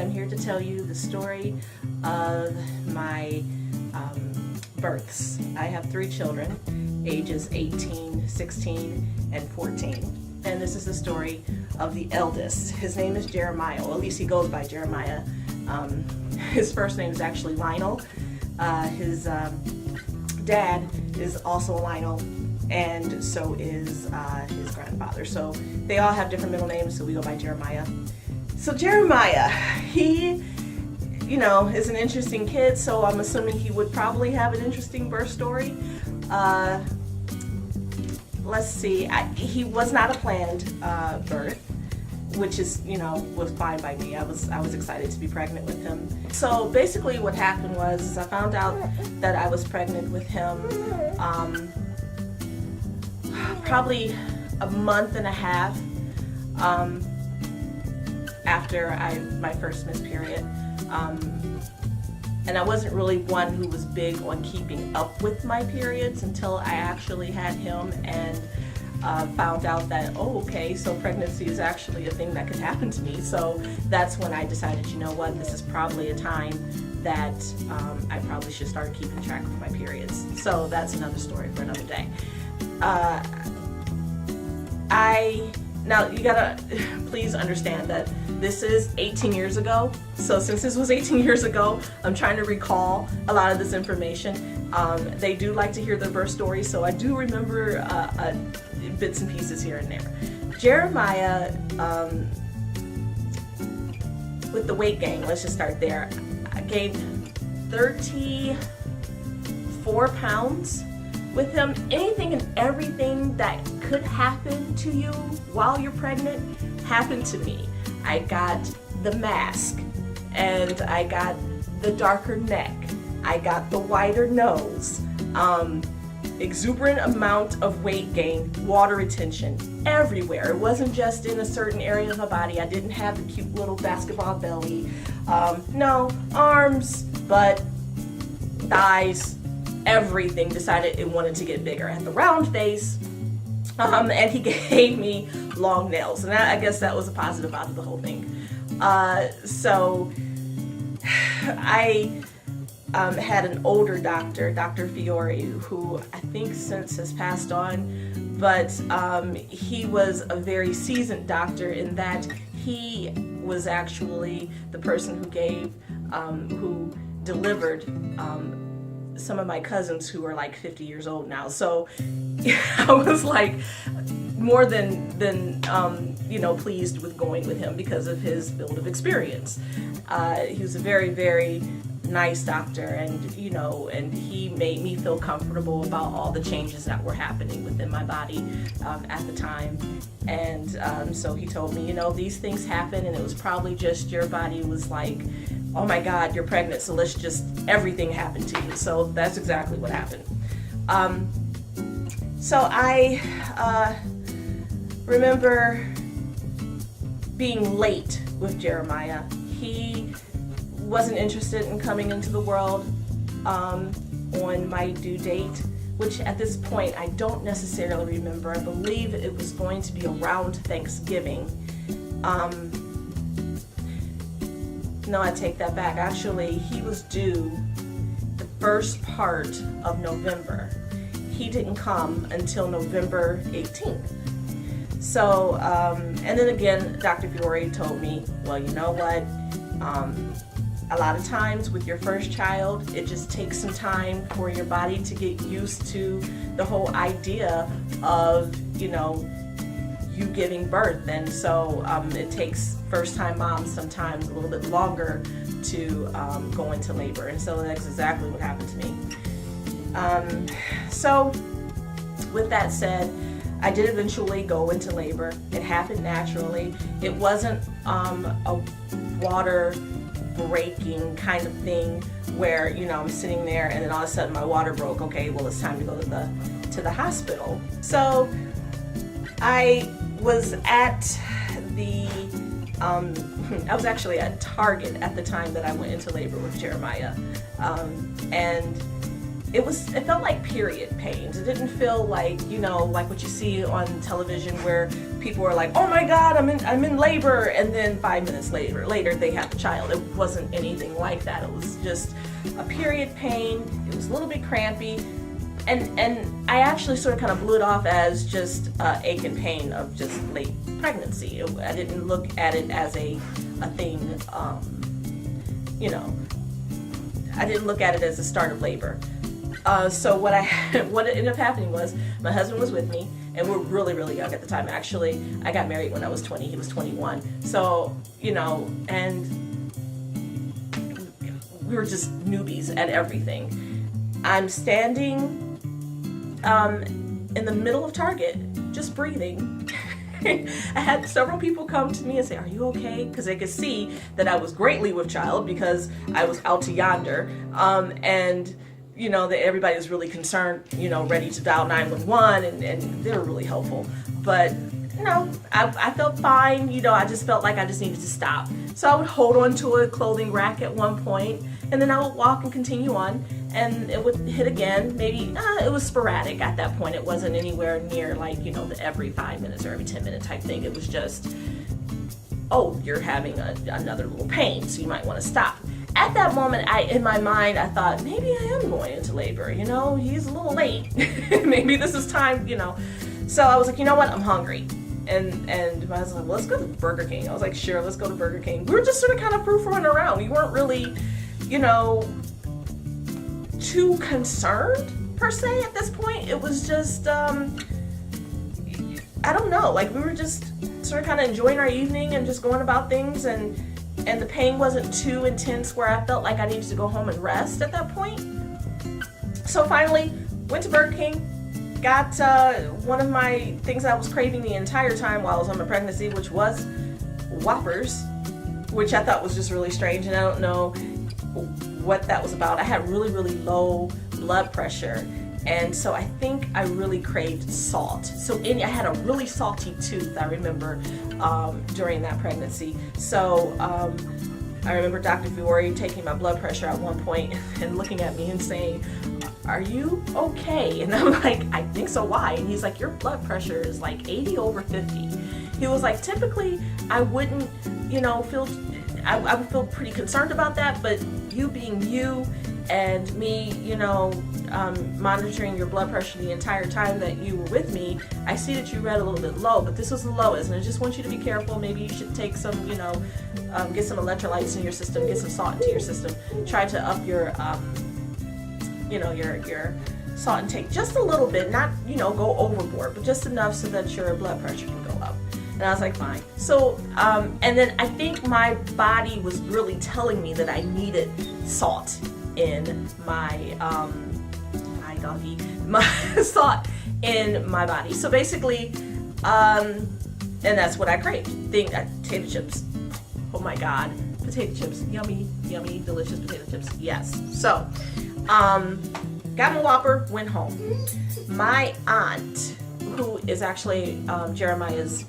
I'm here to tell you the story of my births. I have 3 children, ages 18, 16, and 14. And this is the story of the eldest. His name is Jeremiah, or at least he goes by Jeremiah. His first name is actually Lionel. His dad is also Lionel, and so is his grandfather. So they all have different middle names, so we go by Jeremiah. So Jeremiah, he, is an interesting kid, so I'm assuming he would probably have an interesting birth story. Let's see, he was not a planned birth, which is, was fine by me. I was excited to be pregnant with him. So basically what happened was I found out that I was pregnant with him probably a month and a half after my first missed period. And I wasn't really one who was big on keeping up with my periods until I actually had him and found out that, oh, okay, so pregnancy is actually a thing that could happen to me. So that's when I decided, you know what, this is probably a time that I probably should start keeping track of my periods. So that's another story for another day. Now you gotta please understand that this is 18 years ago. So since this was 18 years ago, I'm trying to recall a lot of this information. They do like to hear their birth stories, so I do remember bits and pieces here and there. Jeremiah, with the weight gain, let's just start there. I gained 34 pounds with him. Anything and everything that could happen to you while you're pregnant happened to me. I got the mask, and I got the darker neck, I got the wider nose, exuberant amount of weight gain, water retention everywhere. It wasn't just in a certain area of my body. I didn't have the cute little basketball belly. No, arms, butt, thighs, everything decided it wanted to get bigger. I had the round face, and he gave me long nails, and I guess that was a positive out of the whole thing. So I had an older doctor, Dr. Fiore, who I think since has passed on, but he was a very seasoned doctor in that he was actually the person who delivered some of my cousins who are like 50 years old now. So I was like more than pleased with going with him because of his field of experience. He was a very, very nice doctor, and and he made me feel comfortable about all the changes that were happening within my body at the time. And so he told me, these things happen, and it was probably just your body was like, oh my God, you're pregnant, so let's just, everything happened to you. So that's exactly what happened. So I remember being late with Jeremiah. He wasn't interested in coming into the world on my due date, which at this point I don't necessarily remember. I believe it was going to be around Thanksgiving. No, I take that back. Actually, he was due the first part of November. He didn't come until November 18th. So, and then again, Dr. Fiore told me, well, you know what? A lot of times with your first child, it just takes some time for your body to get used to the whole idea of, you giving birth. And so it takes first-time moms sometimes a little bit longer to go into labor. And so that's exactly what happened to me. So with that said, I did eventually go into labor. It happened naturally. It wasn't a water breaking kind of thing where I'm sitting there and then all of a sudden my water broke. Okay, well, it's time to go to the hospital. So I was at I was actually at Target at the time that I went into labor with Jeremiah, and it felt like period pains. It didn't feel like, like what you see on television where people are like, oh my God, I'm in labor, and then 5 minutes later they have a child. It wasn't anything like that. It was just a period pain. It was a little bit crampy, and I actually sort of kind of blew it off as just ache and pain of just late pregnancy. I didn't look at it as a thing, I didn't look at it as the start of labor. So what ended up happening was my husband was with me, and we were really, really young at the time. Actually, I got married when I was 20. He was 21. So, and we were just newbies at everything. I'm standing in the middle of Target, just breathing. I had several people come to me and say, are you okay? Because they could see that I was greatly with child because I was out to yonder. And that everybody was really concerned, ready to dial 911, and they were really helpful. But, I felt fine. I just felt like I just needed to stop. So I would hold on to a clothing rack at one point, and then I would walk and continue on, and it would hit again. Maybe it was sporadic at that point. It wasn't anywhere near like, the every 5 minutes or every 10-minute type thing. It was just, oh, you're having another little pain, so you might want to stop. At that moment, in my mind, I thought, maybe I am going into labor, he's a little late. Maybe this is time, So I was like, you know what, I'm hungry. And my husband was like, well, let's go to Burger King. I was like, sure, let's go to Burger King. We were just sort of kind of frou-frouing around. We weren't really, too concerned, per se, at this point. It was just, I don't know, like we were just sort of kind of enjoying our evening and just going about things, and the pain wasn't too intense where I felt like I needed to go home and rest at that point. So finally, went to Burger King, got one of my things I was craving the entire time while I was on my pregnancy, which was Whoppers, which I thought was just really strange, and I don't know what that was about. I had really, really low blood pressure, and so I think I really craved salt. So I had a really salty tooth, I remember, during that pregnancy. So I remember Dr. Fiore taking my blood pressure at one point and looking at me and saying, are you okay? And I'm like, I think so, why? And he's like, your blood pressure is like 80 over 50. He was like, typically I wouldn't, I would feel pretty concerned about that, but you being you and me, monitoring your blood pressure the entire time that you were with me, I see that you read a little bit low, but this was the lowest, and I just want you to be careful. Maybe you should take some, get some electrolytes in your system, get some salt into your system, try to up your, your salt intake just a little bit, not, go overboard, but just enough so that your blood pressure can go up. And I was like, fine. So, and then I think my body was really telling me that I needed salt in my, my salt in my body. So basically, and that's what I craved. Potato chips. Oh my God, potato chips. Yummy, yummy, delicious potato chips. Yes. So, got my Whopper, went home. My aunt, who is actually Jeremiah's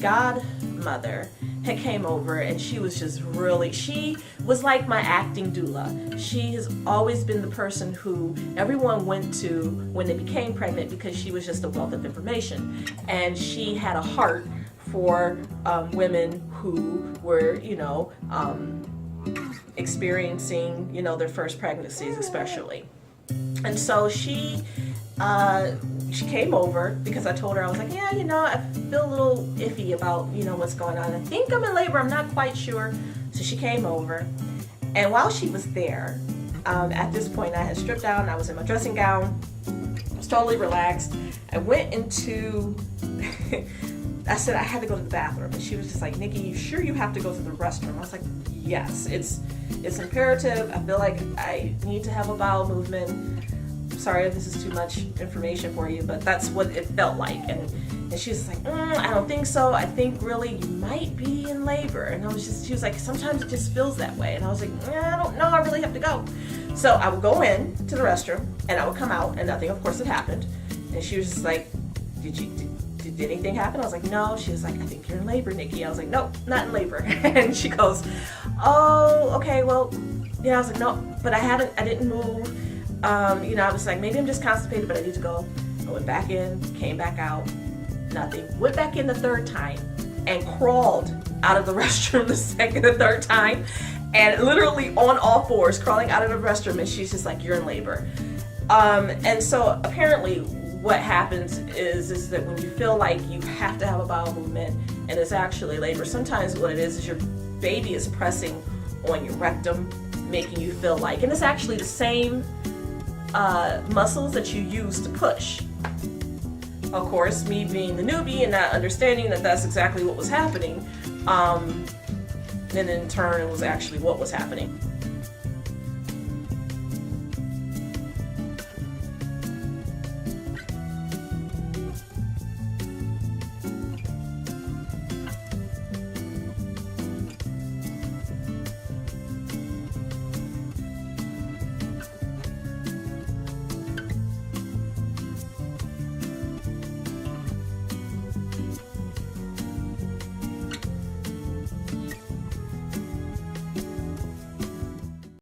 godmother, had came over, and she was she was like my acting doula. She has always been the person who everyone went to when they became pregnant because she was just a wealth of information, and she had a heart for women who were experiencing their first pregnancies especially. And so she came over because I told her, I was like, yeah, I feel a little iffy about, what's going on. I think I'm in labor. I'm not quite sure. So she came over. And while she was there, at this point, I had stripped down. I was in my dressing gown. I was totally relaxed. I went into, I said I had to go to the bathroom. And she was just like, Nikki, you sure you have to go to the restroom? I was like, yes, it's imperative. I feel like I need to have a bowel movement. Sorry if this is too much information for you, but that's what it felt like. And she was like, I don't think so. I think really you might be in labor. And she was like, sometimes it just feels that way. And I was like, I don't know. I really have to go. So I would go in to the restroom, and I would come out, and nothing, of course, had happened. And she was just like, did anything happen? I was like, no. She was like, I think you're in labor, Nikki. I was like, nope, not in labor. And she goes, oh, okay, well, I was like, no, but I didn't move. you know, I was like, maybe I'm just constipated, but I need to go. I went back in, came back out, nothing. Went back in the third time and crawled out of the restroom the second and third time, and literally on all fours crawling out of the restroom, and she's just like, you're in labor. And so apparently what happens is that when you feel like you have to have a bowel movement and it's actually labor, sometimes what it is your baby is pressing on your rectum, making you feel like, and it's actually the same muscles that you use to push. Of course, me being the newbie and not understanding that that's exactly what was happening, and in turn it was actually what was happening.